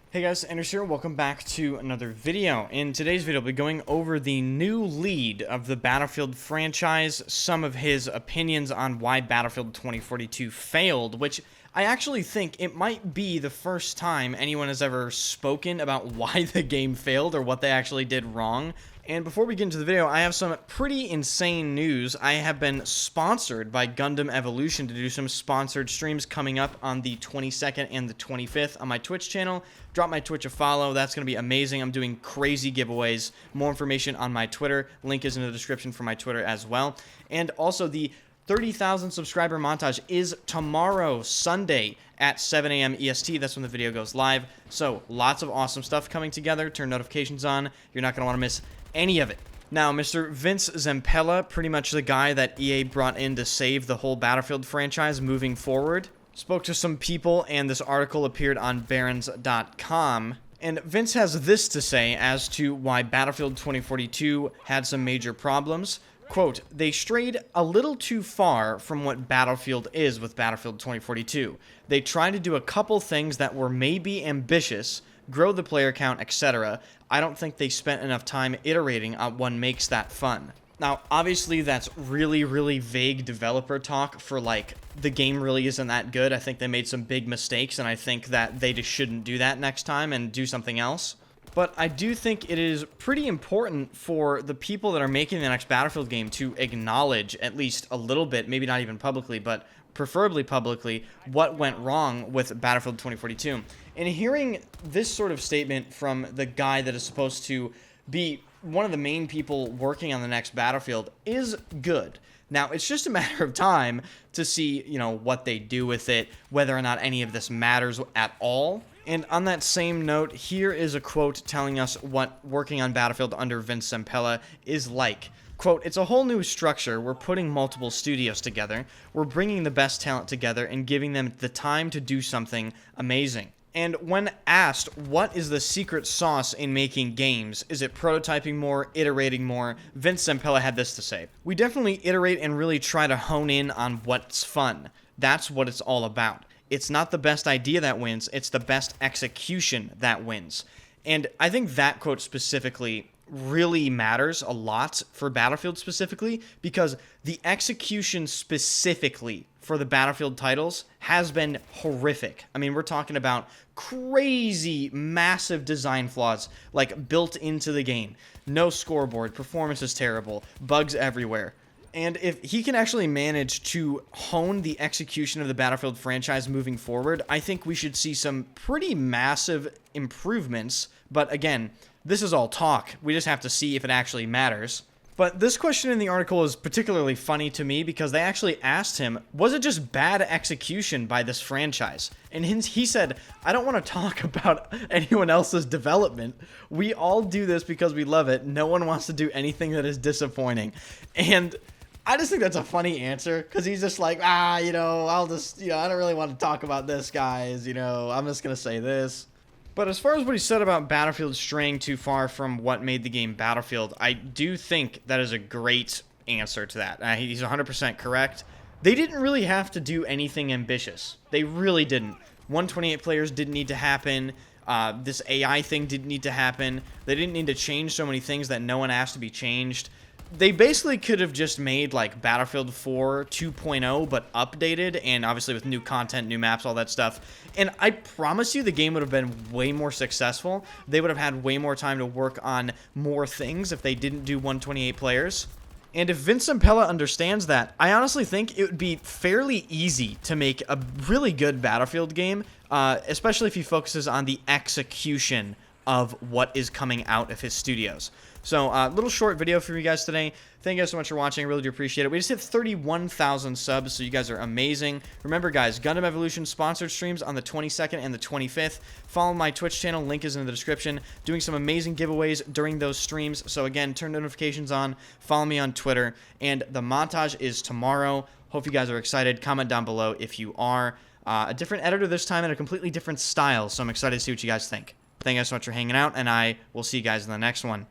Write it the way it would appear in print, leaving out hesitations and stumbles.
Hey guys, Anders here. Welcome back to another video. In today's video, we'll be going over the new lead of the Battlefield franchise, some of his opinions on why Battlefield 2042 failed, which I actually think it might be the first time anyone has ever spoken about why the game failed or what they actually did wrong. And before we get into the video, I have some pretty insane news. I have been sponsored by Gundam Evolution to do some sponsored streams coming up on the 22nd and the 25th on my Twitch channel. Drop my Twitch a follow. That's going to be amazing. I'm doing crazy giveaways. More information on my Twitter. Link is in the description for my Twitter as well. And also the 30,000 subscriber montage is tomorrow, Sunday, at 7 a.m. EST. That's when the video goes live. So lots of awesome stuff coming together. Turn notifications on. You're not going to want to miss any of it. Now, Mr. Vince Zampella, pretty much the guy that EA brought in to save the whole Battlefield franchise moving forward, spoke to some people, and this article appeared on Barons.com. And Vince has this to say as to why Battlefield 2042 had some major problems. Quote, they strayed a little too far from what Battlefield is with Battlefield 2042. They tried to do a couple things that were maybe ambitious, grow the player count, etc. I don't think they spent enough time iterating on what makes that fun. Now, obviously, that's really vague developer talk for, like, the game really isn't that good. I think they made some big mistakes, and I think that they just shouldn't do that next time and do something else. But I do think it is pretty important for the people that are making the next Battlefield game to acknowledge, at least a little bit, maybe not even publicly, but preferably publicly, what went wrong with Battlefield 2042. And hearing this sort of statement from the guy that is supposed to be one of the main people working on the next Battlefield is good. Now, it's just a matter of time to see, what they do with it, whether or not any of this matters at all. And on that same note, here is a quote telling us what working on Battlefield under Vince Zampella is like. Quote, it's a whole new structure. We're putting multiple studios together. We're bringing the best talent together and giving them the time to do something amazing. And when asked, what is the secret sauce in making games? Is it prototyping more, iterating more? Vince Zampella had this to say. We definitely iterate and really try to hone in on what's fun. That's what it's all about. It's not the best idea that wins, it's the best execution that wins. And I think that quote specifically really matters a lot for Battlefield specifically, because the execution specifically for the Battlefield titles has been horrific. I mean, we're talking about crazy, massive design flaws, like, built into the game. No scoreboard, performance is terrible, bugs everywhere. And if he can actually manage to hone the execution of the Battlefield franchise moving forward, I think we should see some pretty massive improvements. But again, this is all talk. We just have to see if it actually matters. But this question in the article is particularly funny to me because they actually asked him, was it just bad execution by this franchise? And he said, I don't want to talk about anyone else's development. We all do this because we love it. No one wants to do anything that is disappointing. And I just think that's a funny answer because he's just like, I'll just, I don't really want to talk about this, guys. I'm just going to say this. But as far as what he said about Battlefield straying too far from what made the game Battlefield, I do think that is a great answer to that. He's 100% correct. They didn't really have to do anything ambitious. They really didn't. 128 players didn't need to happen. This AI thing didn't need to happen. They didn't need to change so many things that no one asked to be changed. They basically could have just made, like, Battlefield 4 2.0, but updated, and obviously with new content, new maps, all that stuff. And I promise you the game would have been way more successful. They would have had way more time to work on more things if they didn't do 128 players. And if Vince Zampella understands that, I honestly think it would be fairly easy to make a really good Battlefield game, especially if he focuses on the execution of what is coming out of his studios. So, little short video for you guys today. Thank you guys so much for watching. I really do appreciate it. We just hit 31,000 subs, so you guys are amazing. Remember, guys, Gundam Evolution sponsored streams on the 22nd and the 25th. Follow my Twitch channel. Link is in the description. Doing some amazing giveaways during those streams. So, again, turn notifications on. Follow me on Twitter. And the montage is tomorrow. Hope you guys are excited. Comment down below if you are. A different editor this time and a completely different style, so I'm excited to see what you guys think. Thank you guys so much for hanging out, and I will see you guys in the next one.